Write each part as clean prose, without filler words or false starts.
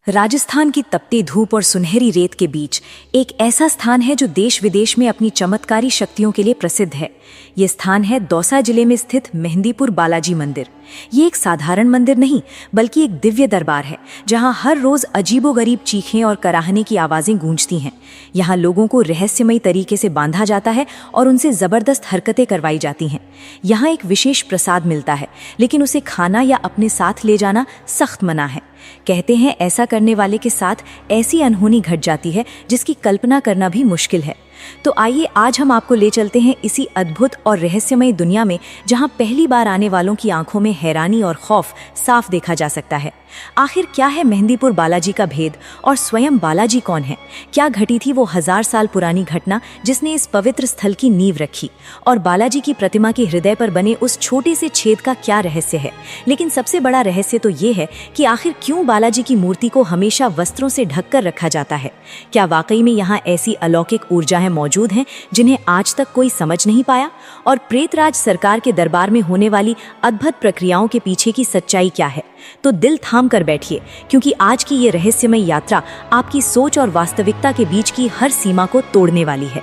राजस्थान की तपती धूप और सुनहरी रेत के बीच एक ऐसा स्थान है जो देश विदेश में अपनी चमत्कारी शक्तियों के लिए प्रसिद्ध है। ये स्थान है दौसा जिले में स्थित मेहंदीपुर बालाजी मंदिर। ये एक साधारण मंदिर नहीं बल्कि एक दिव्य दरबार है जहां हर रोज अजीबोगरीब चीखें और कराहने की आवाजें गूंजती हैं। यहाँ लोगों को रहस्यमयी तरीके से बांधा जाता है और उनसे जबरदस्त हरकतें करवाई जाती हैं। यहाँ एक विशेष प्रसाद मिलता है, लेकिन उसे खाना या अपने साथ ले जाना सख्त मना है। कहते हैं ऐसा करने वाले के साथ ऐसी अनहोनी घट जाती है जिसकी कल्पना करना भी मुश्किल है। तो आइए आज हम आपको ले चलते हैं इसी अद्भुत और रहस्यमय दुनिया में, जहां पहली बार आने वालों की आंखों में हैरानी और खौफ साफ देखा जा सकता है। आखिर क्या है मेहंदीपुर बालाजी का भेद और स्वयं बालाजी कौन है? क्या घटी थी वो 1000 साल पुरानी घटना जिसने इस पवित्र स्थल की नींव रखी? और बालाजी की प्रतिमा के हृदय पर बने उस छोटे से छेद का क्या रहस्य है? लेकिन सबसे बड़ा रहस्य तो ये है कि आखिर क्यों बालाजी की मूर्ति को हमेशा वस्त्रों से ढककर रखा जाता है? क्या वाकई में यहाँ ऐसी अलौकिक ऊर्जाएं मौजूद हैं जिन्हें आज तक कोई समझ नहीं पाया? और प्रेतराज सरकार के दरबार में होने वाली अद्भुत प्रक्रियाओं के पीछे की सच्चाई क्या है? तो दिल थाम कर बैठिए, क्योंकि आज की ये रहस्यमय यात्रा आपकी सोच और वास्तविकता के बीच की हर सीमा को तोड़ने वाली है।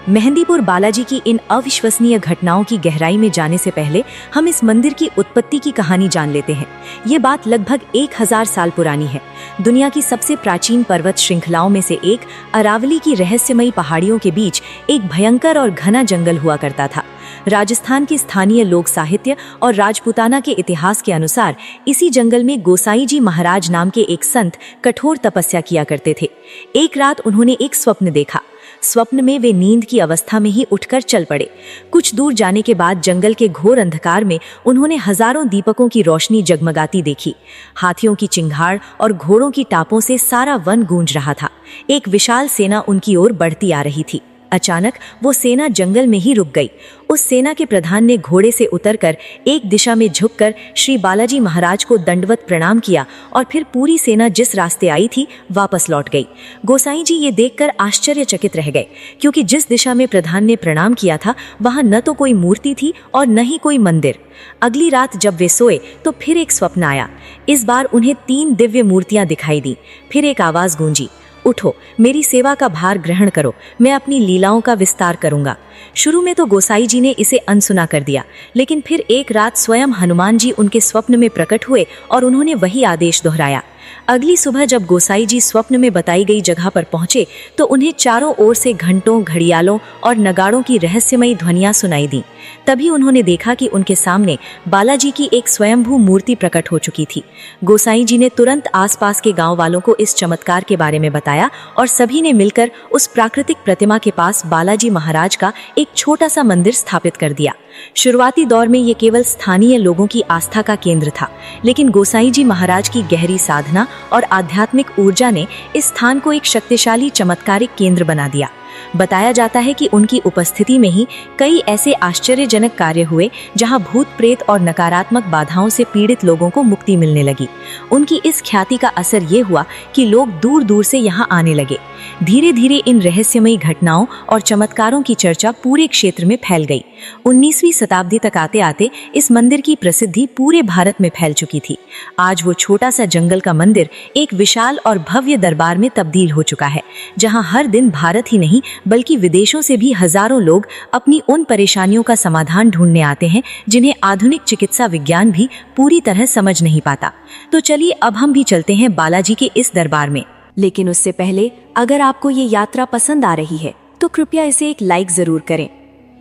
मेहंदीपुर बालाजी की इन अविश्वसनीय घटनाओं की गहराई में जाने से पहले हम इस मंदिर की उत्पत्ति की कहानी जान लेते हैं। ये बात लगभग 1000 साल पुरानी है। दुनिया की सबसे प्राचीन पर्वत श्रृंखलाओं में से एक अरावली की रहस्यमयी पहाड़ियों के बीच एक भयंकर और घना जंगल हुआ करता था। राजस्थान की स्थानीय लोक साहित्य और राजपूताना के इतिहास के अनुसार इसी जंगल में गोसाई जी महाराज नाम के एक संत कठोर तपस्या किया करते थे। एक रात उन्होंने एक स्वप्न देखा। स्वप्न में वे नींद की अवस्था में ही उठकर चल पड़े। कुछ दूर जाने के बाद जंगल के घोर अंधकार में उन्होंने हजारों दीपकों की रोशनी जगमगाती देखी। हाथियों की चिंगाड़ और घोड़ों की टापों से सारा वन गूंज रहा था। एक विशाल सेना उनकी ओर बढ़ती आ रही थी। अचानक वो सेना जंगल में ही रुक गई। उस सेना के प्रधान ने घोड़े से उतरकर एक दिशा में झुककर श्री बालाजी महाराज को दंडवत प्रणाम किया और फिर पूरी सेना जिस रास्ते आई थी वापस लौट गई। गोसाई जी ये देखकर आश्चर्यचकित रह गए, क्योंकि जिस दिशा में प्रधान ने प्रणाम किया था वहां न तो कोई मूर्ति थी और न ही कोई मंदिर। अगली रात जब वे सोए तो फिर एक स्वप्न आया। इस बार उन्हें 3 दिव्य मूर्तियां दिखाई दी। फिर एक आवाज गूंजी, उठो, मेरी सेवा का भार ग्रहण करो, मैं अपनी लीलाओं का विस्तार करूंगा। शुरू में तो गोसाई जी ने इसे अनसुना कर दिया, लेकिन फिर एक रात स्वयं हनुमान जी उनके स्वप्न में प्रकट हुए और उन्होंने वही आदेश दोहराया। अगली सुबह जब गोसाई जी स्वप्न में बताई गई जगह पर पहुंचे तो उन्हें चारों ओर से घंटों, घड़ियालों और नगाड़ों की रहस्यमयी ध्वनियां सुनाई दी। तभी उन्होंने देखा कि उनके सामने बालाजी की एक स्वयंभू मूर्ति प्रकट हो चुकी थी। गोसाई जी ने तुरंत आसपास के गांव वालों को इस चमत्कार के बारे में बताया और सभी ने मिलकर उस प्राकृतिक प्रतिमा के पास बालाजी महाराज का एक छोटा सा मंदिर स्थापित कर दिया। शुरुआती दौर में ये केवल स्थानीय लोगों की आस्था का केंद्र था, लेकिन गोसाई जी महाराज की गहरी साधना और आध्यात्मिक ऊर्जा ने इस स्थान को एक शक्तिशाली चमत्कारिक केंद्र बना दिया। बताया जाता है कि उनकी उपस्थिति में ही कई ऐसे आश्चर्यजनक कार्य हुए जहां भूत प्रेत और नकारात्मक बाधाओं से पीड़ित लोगों को मुक्ति मिलने लगी। उनकी इस ख्याति का असर ये हुआ कि लोग दूर दूर से यहाँ आने लगे। धीरे धीरे इन रहस्यमयी घटनाओं और चमत्कारों की चर्चा पूरे क्षेत्र में फैल गई। 19वीं शताब्दी तक आते आते इस मंदिर की प्रसिद्धि पूरे भारत में फैल चुकी थी। आज वो छोटा सा जंगल का मंदिर एक विशाल और भव्य दरबार में तब्दील हो चुका है, जहां हर दिन भारत ही नहीं बल्कि विदेशों से भी हजारों लोग अपनी उन परेशानियों का समाधान ढूंढने आते हैं जिन्हें आधुनिक चिकित्सा विज्ञान भी पूरी तरह समझ नहीं पाता। तो चलिए अब हम भी चलते हैं बालाजी के इस दरबार में। लेकिन उससे पहले अगर आपको ये यात्रा पसंद आ रही है तो कृपया इसे एक लाइक जरूर करें।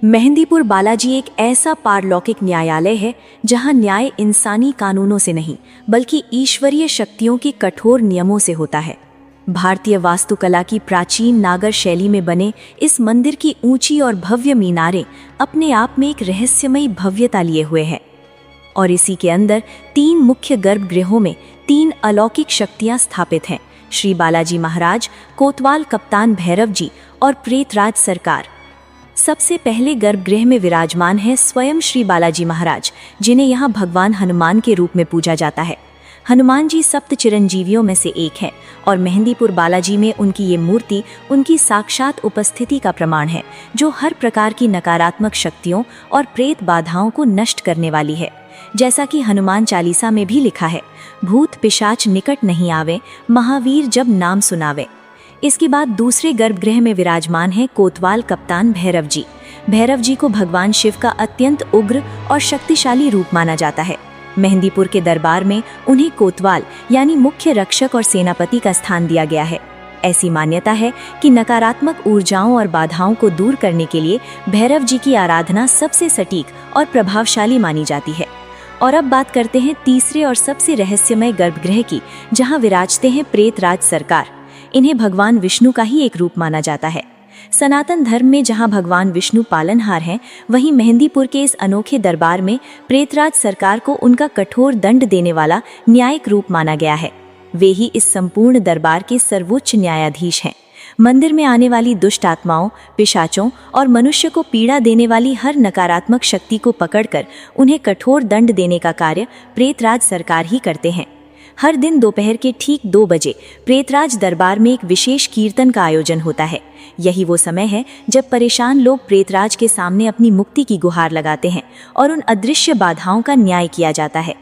मेहंदीपुर बालाजी एक ऐसा पारलौकिक न्यायालय है जहां न्याय इंसानी कानूनों से नहीं बल्कि ईश्वरीय शक्तियों के कठोर नियमों से होता है। भारतीय वास्तुकला की प्राचीन नागर शैली में बने इस मंदिर की ऊंची और भव्य मीनारें अपने आप में एक रहस्यमयी भव्यता लिए हुए हैं। और इसी के अंदर 3 मुख्य गर्भगृहों में 3 अलौकिक शक्तियां स्थापित हैं: श्री बालाजी महाराज, कोतवाल कप्तान भैरव जी और प्रेतराज सरकार। सबसे पहले गर्भगृह में विराजमान है स्वयं श्री बालाजी महाराज, जिन्हें यहाँ भगवान हनुमान के रूप में पूजा जाता है। हनुमान जी सप्त चिरंजीवियों में से एक हैं और मेहंदीपुर बालाजी में उनकी ये मूर्ति उनकी साक्षात उपस्थिति का प्रमाण है, जो हर प्रकार की नकारात्मक शक्तियों और प्रेत बाधाओं को नष्ट करने वाली है। जैसा कि हनुमान चालीसा में भी लिखा है, भूत पिशाच निकट नहीं आवे, महावीर जब नाम सुनावे। इसके बाद दूसरे गर्भगृह में विराजमान है कोतवाल कप्तान भैरव जी। भैरव जी को भगवान शिव का अत्यंत उग्र और शक्तिशाली रूप माना जाता है। मेहंदीपुर के दरबार में उन्हें कोतवाल यानी मुख्य रक्षक और सेनापति का स्थान दिया गया है। ऐसी मान्यता है कि नकारात्मक ऊर्जाओं और बाधाओं को दूर करने के लिए भैरव जी की आराधना सबसे सटीक और प्रभावशाली मानी जाती है। और अब बात करते हैं तीसरे और सबसे रहस्यमय गर्भगृह की, जहां विराजते हैं प्रेतराज सरकार। इन्हें भगवान विष्णु का ही एक रूप माना जाता है। सनातन धर्म में जहां भगवान विष्णु पालनहार हैं, वहीं मेहंदीपुर के इस अनोखे दरबार में प्रेतराज सरकार को उनका कठोर दंड देने वाला न्यायिक रूप माना गया है। वे ही इस संपूर्ण दरबार के सर्वोच्च न्यायाधीश हैं। मंदिर में आने वाली दुष्ट आत्माओं, पिशाचों और मनुष्य को पीड़ा देने वाली हर नकारात्मक शक्ति को पकड़कर उन्हें कठोर दंड देने का कार्य प्रेतराज सरकार ही करते हैं। हर दिन दोपहर के ठीक 2 बजे प्रेतराज दरबार में एक विशेष कीर्तन का आयोजन होता है। यही वो समय है जब परेशान लोग प्रेतराज के सामने अपनी मुक्ति की गुहार लगाते हैं और उन अदृश्य बाधाओं का न्याय किया जाता है।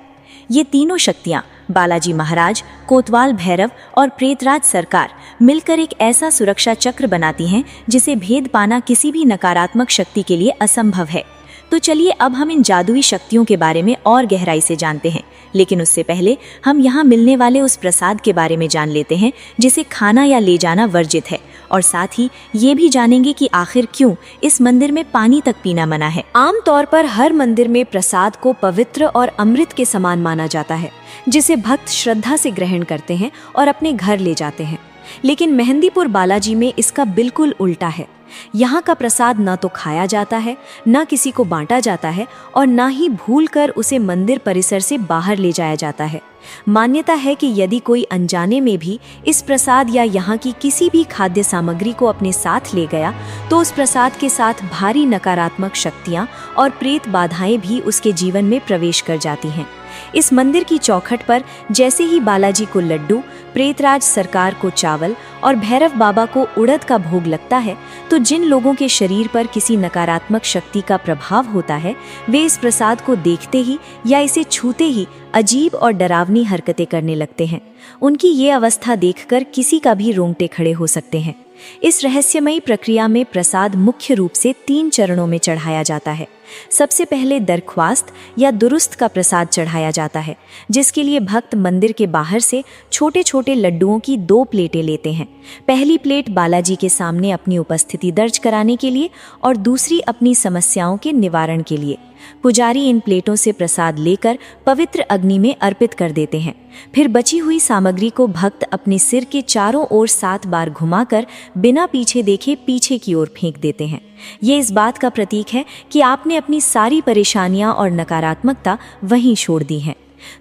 ये तीनों शक्तियां, बालाजी महाराज, कोतवाल भैरव और प्रेतराज सरकार, मिलकर एक ऐसा सुरक्षा चक्र बनाती हैं जिसे भेद पाना किसी भी नकारात्मक शक्ति के लिए असंभव है। तो चलिए अब हम इन जादुई शक्तियों के बारे में और गहराई से जानते हैं, लेकिन उससे पहले हम यहाँ मिलने वाले उस प्रसाद के बारे में जान लेते हैं जिसे खाना या ले जाना वर्जित है, और साथ ही ये भी जानेंगे कि आखिर क्यों इस मंदिर में पानी तक पीना मना है। आमतौर पर हर मंदिर में प्रसाद को पवित्र और अमृत के समान माना जाता है, जिसे भक्त श्रद्धा से ग्रहण करते हैं और अपने घर ले जाते हैं। लेकिन मेहंदीपुर बालाजी में इसका बिल्कुल उल्टा है। यहाँ का प्रसाद ना तो खाया जाता है, ना किसी को बांटा जाता है और ना ही भूलकर उसे मंदिर परिसर से बाहर ले जाया जाता है। मान्यता है कि यदि कोई अनजाने में भी इस प्रसाद या यहाँ की किसी भी खाद्य सामग्री को अपने साथ ले गया, तो उस प्रसाद के साथ भारी नकारात्मक शक्तियाँ और प्रेत बाधाएं भी उसके जीवन में प्रवेश कर जाती हैं। इस मंदिर की चौखट पर जैसे ही बालाजी को लड्डू, प्रेतराज सरकार को चावल और भैरव बाबा को उड़द का भोग लगता है, तो जिन लोगों के शरीर पर किसी नकारात्मक शक्ति का प्रभाव होता है, वे इस प्रसाद को देखते ही या इसे छूते ही अजीब और डरावनी हरकतें करने लगते हैं। उनकी ये अवस्था देखकर किसी का भी रोंगटे खड़े हो सकते हैं। इस रहस्यमयी प्रक्रिया में प्रसाद मुख्य रूप से 3 चरणों में चढ़ाया जाता है। सबसे पहले दरख्वास्त या दुरुस्त का प्रसाद चढ़ाया जाता है, जिसके लिए भक्त मंदिर के बाहर से छोटे छोटे लड्डुओं की 2 प्लेटें लेते हैं। पहली प्लेट बालाजी के सामने अपनी उपस्थिति दर्ज कराने के लिए और दूसरी अपनी समस्याओं के निवारण के लिए। पुजारी इन प्लेटों से प्रसाद लेकर पवित्र अग्नि में अर्पित कर देते हैं। फिर बची हुई सामग्री को भक्त अपने सिर के चारों ओर 7 बार घुमाकर बिना पीछे देखे पीछे की ओर फेंक देते हैं। ये इस बात का प्रतीक है कि आपने अपनी सारी परेशानियां और नकारात्मकता वहीं छोड़ दी हैं।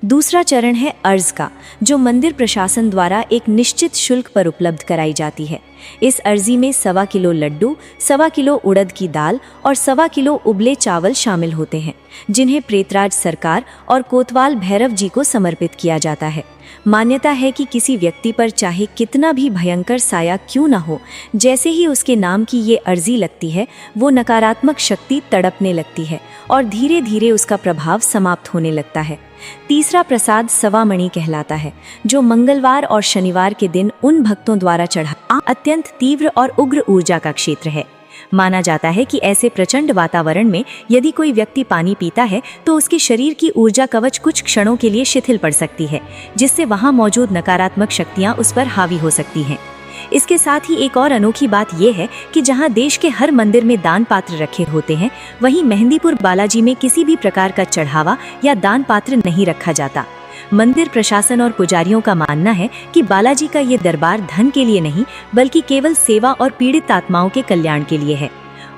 दूसरा चरण है अर्ज का, जो मंदिर प्रशासन द्वारा एक निश्चित शुल्क पर उपलब्ध कराई जाती है। इस अर्जी में 1.25 किलो लड्डू, 1.25 किलो उड़द की दाल और 1.25 किलो उबले चावल शामिल होते हैं, जिन्हें प्रेतराज सरकार और कोतवाल भैरव जी को समर्पित किया जाता है। मान्यता है कि किसी व्यक्ति पर चाहे कितना भी भयंकर साया क्यों न हो, जैसे ही उसके नाम की ये अर्जी लगती है, वो नकारात्मक शक्ति तड़पने लगती है और धीरे धीरे उसका प्रभाव समाप्त होने लगता है। तीसरा प्रसाद सवामणि कहलाता है, जो मंगलवार और शनिवार के दिन उन भक्तों द्वारा चढ़ा अत्यंत तीव्र और उग्र ऊर्जा का क्षेत्र है। माना जाता है कि ऐसे प्रचंड वातावरण में यदि कोई व्यक्ति पानी पीता है तो उसके शरीर की ऊर्जा कवच कुछ क्षणों के लिए शिथिल पड़ सकती है, जिससे वहां मौजूद नकारात्मक शक्तियां उस पर हावी हो सकती हैं। इसके साथ ही एक और अनोखी बात यह है कि जहां देश के हर मंदिर में दान पात्र रखे होते हैं, वहीं मेहंदीपुर बालाजी में किसी भी प्रकार का चढ़ावा या दान पात्र नहीं रखा जाता। मंदिर प्रशासन और पुजारियों का मानना है कि बालाजी का ये दरबार धन के लिए नहीं, बल्कि केवल सेवा और पीड़ित आत्माओं के कल्याण के लिए है।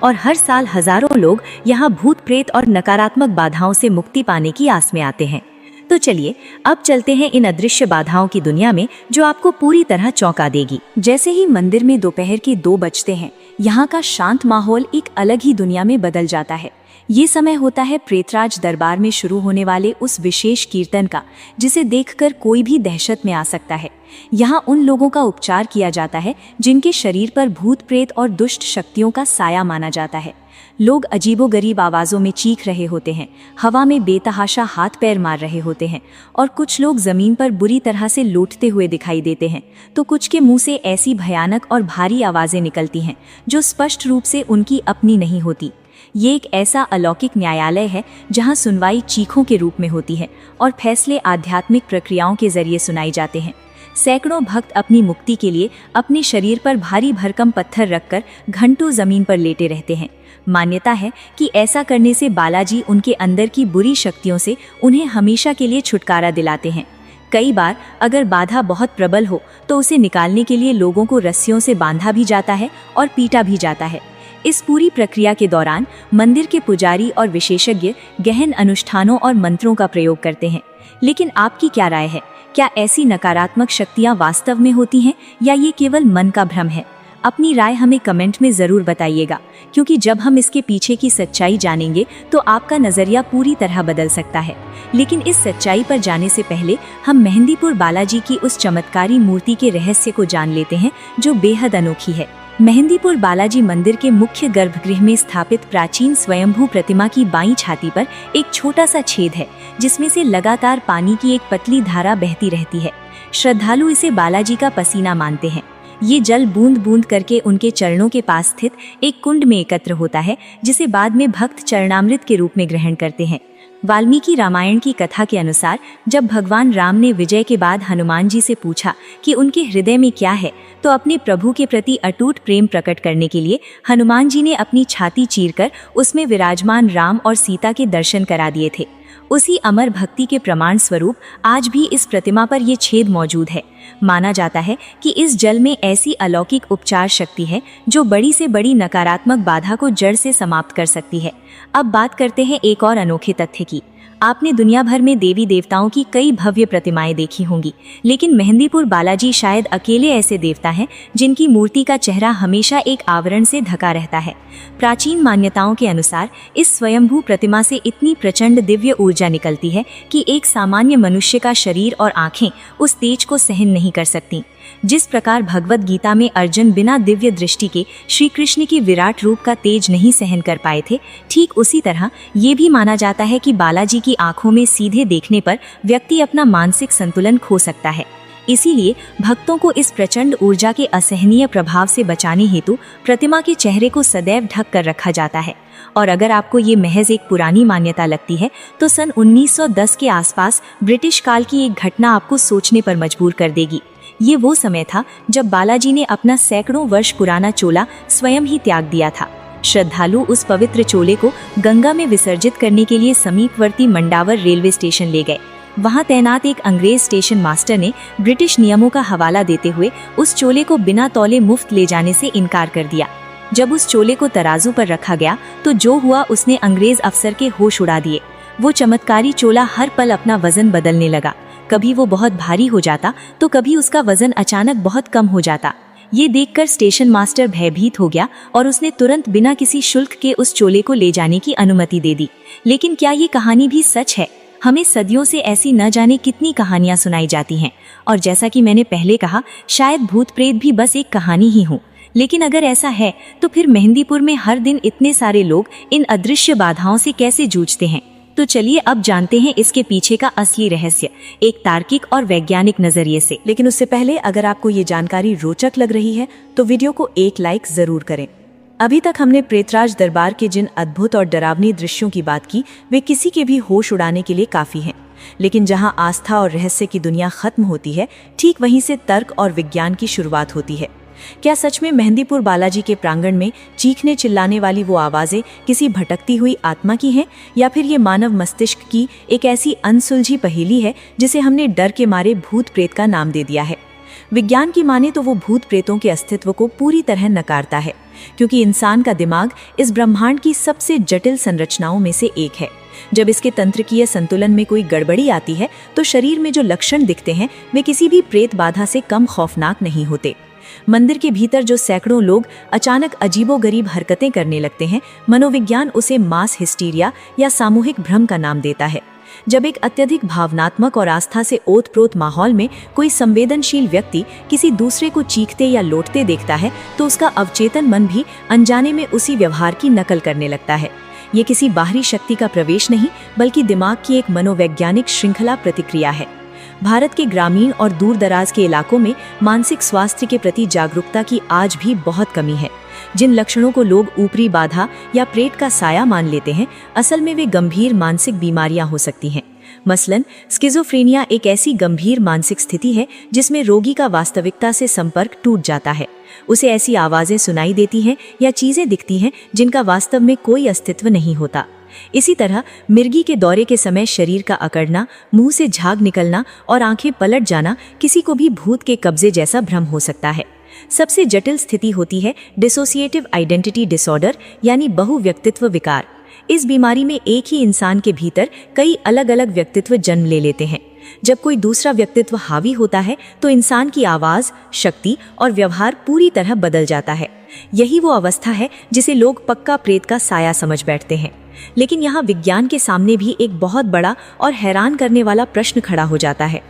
और हर साल हजारों लोग यहाँ भूत प्रेत और नकारात्मक बाधाओं से मुक्ति पाने की आस में आते हैं। तो चलिए अब चलते हैं इन अदृश्य बाधाओं की दुनिया में, जो आपको पूरी तरह चौंका देगी। जैसे ही मंदिर में दोपहर के 2 बजते हैं, यहाँ का शांत माहौल एक अलग ही दुनिया में बदल जाता है। ये समय होता है प्रेतराज दरबार में शुरू होने वाले उस विशेष कीर्तन का, जिसे देखकर कोई भी दहशत में आ सकता है। यहाँ उन लोगों का उपचार किया जाता है जिनके शरीर पर भूत प्रेत और दुष्ट शक्तियों का साया माना जाता है। लोग अजीबोगरीब आवाज़ों में चीख रहे होते हैं, हवा में बेतहाशा हाथ पैर मार रहे होते हैं और कुछ लोग ज़मीन पर बुरी तरह से लौटते हुए दिखाई देते हैं, तो कुछ के मुंह से ऐसी भयानक और भारी आवाज़ें निकलती हैं जो स्पष्ट रूप से उनकी अपनी नहीं होती। ये एक ऐसा अलौकिक न्यायालय है जहां सुनवाई चीखों के रूप में होती है और फैसले आध्यात्मिक प्रक्रियाओं के जरिए सुनाई जाते हैं। सैकड़ों भक्त अपनी मुक्ति के लिए अपने शरीर पर भारी भरकम पत्थर रखकर घंटों जमीन पर लेटे रहते हैं। मान्यता है कि ऐसा करने से बालाजी उनके अंदर की बुरी शक्तियों से उन्हें हमेशा के लिए छुटकारा दिलाते हैं। कई बार अगर बाधा बहुत प्रबल हो तो उसे निकालने के लिए लोगों को रस्सियों से बांधा भी जाता है और पीटा भी जाता है। इस पूरी प्रक्रिया के दौरान मंदिर के पुजारी और विशेषज्ञ गहन अनुष्ठानों और मंत्रों का प्रयोग करते हैं। लेकिन आपकी क्या राय है? क्या ऐसी नकारात्मक शक्तियां वास्तव में होती हैं या ये केवल मन का भ्रम है? अपनी राय हमें कमेंट में ज़रूर बताइएगा, क्योंकि जब हम इसके पीछे की सच्चाई जानेंगे तो आपका नज़रिया पूरी तरह बदल सकता है। लेकिन इस सच्चाई पर जाने से पहले हम मेहंदीपुर बालाजी की उस चमत्कारी मूर्ति के रहस्य को जान लेते हैं जो बेहद अनोखी है। मेहंदीपुर बालाजी मंदिर के मुख्य गर्भगृह में स्थापित प्राचीन स्वयंभू प्रतिमा की बाईं छाती पर एक छोटा सा छेद है, जिसमें से लगातार पानी की एक पतली धारा बहती रहती है। श्रद्धालु इसे बालाजी का पसीना मानते हैं। ये जल बूंद बूंद करके उनके चरणों के पास स्थित एक कुंड में एकत्र होता है, जिसे बाद में भक्त चरणामृत के रूप में ग्रहण करते हैं। वाल्मीकि रामायण की कथा के अनुसार जब भगवान राम ने विजय के बाद हनुमान जी से पूछा कि उनके हृदय में क्या है, तो अपने प्रभु के प्रति अटूट प्रेम प्रकट करने के लिए हनुमान जी ने अपनी छाती चीरकर उसमें विराजमान राम और सीता के दर्शन करा दिए थे। उसी अमर भक्ति के प्रमाण स्वरूप आज भी इस प्रतिमा पर यह छेद मौजूद है। माना जाता है कि इस जल में ऐसी अलौकिक उपचार शक्ति है जो बड़ी से बड़ी नकारात्मक बाधा को जड़ से समाप्त कर सकती है। अब बात करते हैं एक और अनोखे तथ्य की। आपने दुनिया भर में देवी देवताओं की कई भव्य प्रतिमाएं देखी होंगी, लेकिन मेहंदीपुर बालाजी शायद अकेले ऐसे देवता हैं जिनकी मूर्ति का चेहरा हमेशा एक आवरण से ढका रहता है। प्राचीन मान्यताओं के अनुसार इस स्वयंभू प्रतिमा से इतनी प्रचंड दिव्य ऊर्जा निकलती है कि एक सामान्य मनुष्य का शरीर और आंखें उस तेज को सहन नहीं कर सकती। जिस प्रकार भगवत गीता में अर्जुन बिना दिव्य दृष्टि के श्री कृष्ण की विराट रूप का तेज नहीं सहन कर पाए थे, ठीक उसी तरह ये भी माना जाता है कि बालाजी की आंखों में सीधे देखने पर व्यक्ति अपना मानसिक संतुलन खो सकता है। इसीलिए भक्तों को इस प्रचंड ऊर्जा के असहनीय प्रभाव से बचाने हेतु प्रतिमा के चेहरे को सदैव ढक कर रखा जाता है। और अगर आपको ये महज एक पुरानी मान्यता लगती है, तो सन 1910 के आसपास ब्रिटिश काल की एक घटना आपको सोचने पर मजबूर कर देगी। ये वो समय था जब बालाजी ने अपना सैकड़ों वर्ष पुराना चोला स्वयं ही त्याग दिया था। श्रद्धालु उस पवित्र चोले को गंगा में विसर्जित करने के लिए समीपवर्ती मंडावर रेलवे स्टेशन ले गए। वहां तैनात एक अंग्रेज स्टेशन मास्टर ने ब्रिटिश नियमों का हवाला देते हुए उस चोले को बिना तौले मुफ्त ले जाने से इनकार कर दिया। जब उस चोले को तराजू पर रखा गया तो जो हुआ उसने अंग्रेज अफसर के होश उड़ा दिए। वो चमत्कारी चोला हर पल अपना वजन बदलने लगा। कभी वो बहुत भारी हो जाता तो कभी उसका वजन अचानक बहुत कम हो जाता। ये देखकर स्टेशन मास्टर भयभीत हो गया और उसने तुरंत बिना किसी शुल्क के उस चोले को ले जाने की अनुमति दे दी। लेकिन क्या ये कहानी भी सच है? हमें सदियों से ऐसी न जाने कितनी कहानियां सुनाई जाती हैं, और जैसा कि मैंने पहले कहा, शायद भूत प्रेत भी बस एक कहानी ही हो। लेकिन अगर ऐसा है तो फिर मेहंदीपुर में हर दिन इतने सारे लोग इन अदृश्य बाधाओं से कैसे जूझते हैं? तो चलिए अब जानते हैं इसके पीछे का असली रहस्य, एक तार्किक और वैज्ञानिक नजरिए से। लेकिन उससे पहले अगर आपको ये जानकारी रोचक लग रही है तो वीडियो को एक लाइक जरूर करें। अभी तक हमने प्रेतराज दरबार के जिन अद्भुत और डरावनी दृश्यों की बात की, वे किसी के भी होश उड़ाने के लिए काफी हैं। लेकिन जहां आस्था और रहस्य की दुनिया खत्म होती है, ठीक वहीं से तर्क और विज्ञान की शुरुआत होती है। क्या सच में मेहंदीपुर बालाजी के प्रांगण में चीखने चिल्लाने वाली वो आवाजें किसी भटकती हुई आत्मा की हैं, या फिर ये मानव मस्तिष्क की एक ऐसी अनसुलझी पहेली है जिसे हमने डर के मारे भूत प्रेत का नाम दे दिया है? विज्ञान की माने तो वो भूत प्रेतों के अस्तित्व को पूरी तरह नकारता है, क्योंकि इंसान का दिमाग इस ब्रह्मांड की सबसे जटिल संरचनाओं में से एक है। जब इसके तंत्रिकीय संतुलन में कोई गड़बड़ी आती है तो शरीर में जो लक्षण दिखते हैं वे किसी भी प्रेत बाधा से कम खौफनाक नहीं होते। मंदिर के भीतर जो सैकड़ों लोग अचानक अजीबोगरीब हरकतें करने लगते हैं, मनोविज्ञान उसे मास हिस्टीरिया या सामूहिक भ्रम का नाम देता है। जब एक अत्यधिक भावनात्मक और आस्था से ओतप्रोत माहौल में कोई संवेदनशील व्यक्ति किसी दूसरे को चीखते या लोटते देखता है, तो उसका अवचेतन मन भी अनजाने में उसी व्यवहार की नकल करने लगता है। ये किसी बाहरी शक्ति का प्रवेश नहीं, बल्कि दिमाग की एक मनोवैज्ञानिक श्रृंखला प्रतिक्रिया है। भारत के ग्रामीण और दूर दराज के इलाकों में मानसिक स्वास्थ्य के प्रति जागरूकता की आज भी बहुत कमी है। जिन लक्षणों को लोग ऊपरी बाधा या प्रेत का साया मान लेते हैं, असल में वे गंभीर मानसिक बीमारियां हो सकती हैं। मसलन स्किज़ोफ्रेनिया एक ऐसी गंभीर मानसिक स्थिति है जिसमें रोगी का वास्तविकता से संपर्क टूट जाता है। उसे ऐसी आवाजें सुनाई देती हैं या चीजें दिखती हैं जिनका वास्तव में कोई अस्तित्व नहीं होता। इसी तरह मिर्गी के दौरे के समय शरीर का अकड़ना, मुंह से झाग निकलना और आंखें पलट जाना किसी को भी भूत के कब्जे जैसा भ्रम हो सकता है। सबसे जटिल स्थिति होती है डिसोसिएटिव आइडेंटिटी डिसऑर्डर यानी बहुव्यक्तित्व विकार। इस बीमारी में एक ही इंसान के भीतर कई अलग अलग व्यक्तित्व जन्म ले लेते हैं। जब कोई दूसरा व्यक्तित्व हावी होता है तो इंसान की आवाज, शक्ति और व्यवहार पूरी तरह बदल जाता है। यही वो अवस्था है जिसे लोग पक्का प्रेत का साया समझ बैठते हैं। लेकिन यहाँ विज्ञान के सामने भी एक बहुत बड़ा और हैरान करने वाला प्रश्न खड़ा हो जाता है।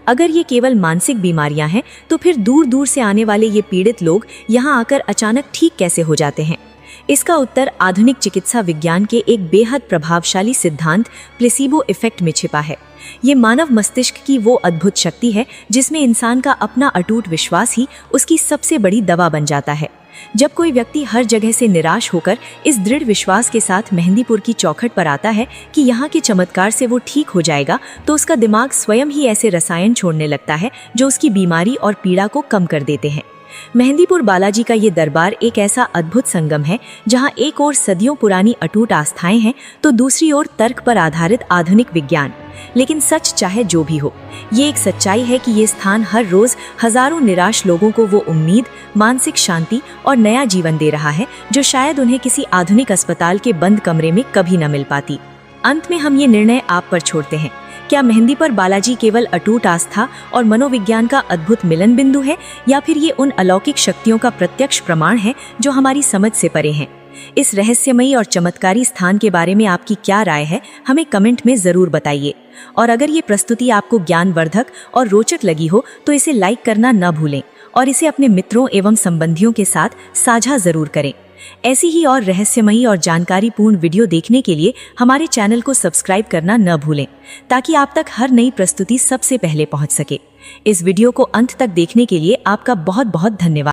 अगर ये केवल मानसिक बीमारियां हैं, तो फिर दूर दूर से आने वाले ये पीड़ित लोग यहाँ आकर अचानक ठीक कैसे हो जाते हैं? इसका उत्तर आधुनिक चिकित्सा विज्ञान के एक बेहद प्रभावशाली सिद्धांत प्लेसीबो इफेक्ट में छिपा है। ये मानव मस्तिष्क की वो अद्भुत शक्ति है जिसमें इंसान का अपना अटूट विश्वास ही उसकी सबसे बड़ी दवा बन जाता है। जब कोई व्यक्ति हर जगह से निराश होकर इस दृढ़ विश्वास के साथ मेहंदीपुर की चौखट पर आता है कि यहाँ के चमत्कार से वो ठीक हो जाएगा, तो उसका दिमाग स्वयं ही ऐसे रसायन छोड़ने लगता है जो उसकी बीमारी और पीड़ा को कम कर देते हैं। मेहंदीपुर बालाजी का ये दरबार एक ऐसा अद्भुत संगम है जहाँ एक ओर सदियों पुरानी अटूट आस्थाएं हैं, तो दूसरी ओर तर्क पर आधारित आधुनिक विज्ञान। लेकिन सच चाहे जो भी हो, ये एक सच्चाई है कि ये स्थान हर रोज हजारों निराश लोगों को वो उम्मीद, मानसिक शांति और नया जीवन दे रहा है जो शायद उन्हें किसी आधुनिक अस्पताल के बंद कमरे में कभी न मिल पाती। अंत में हम ये निर्णय आप पर छोड़ते हैं। क्या मेहंदीपुर बालाजी केवल अटूट आस्था और मनोविज्ञान का अद्भुत मिलन बिंदु है, या फिर ये उन अलौकिक शक्तियों का प्रत्यक्ष प्रमाण है जो हमारी समझ से परे हैं? इस रहस्यमयी और चमत्कारी स्थान के बारे में आपकी क्या राय है, हमें कमेंट में जरूर बताइए। और अगर ये प्रस्तुति आपको ज्ञानवर्धक और रोचक लगी हो तो इसे लाइक करना न भूलें और इसे अपने मित्रों एवं संबंधियों के साथ साझा जरूर करें। ऐसी ही और रहस्यमयी और जानकारीपूर्ण वीडियो देखने के लिए हमारे चैनल को सब्सक्राइब करना न भूलें, ताकि आप तक हर नई प्रस्तुति सबसे पहले पहुंच सके। इस वीडियो को अंत तक देखने के लिए आपका बहुत बहुत धन्यवाद।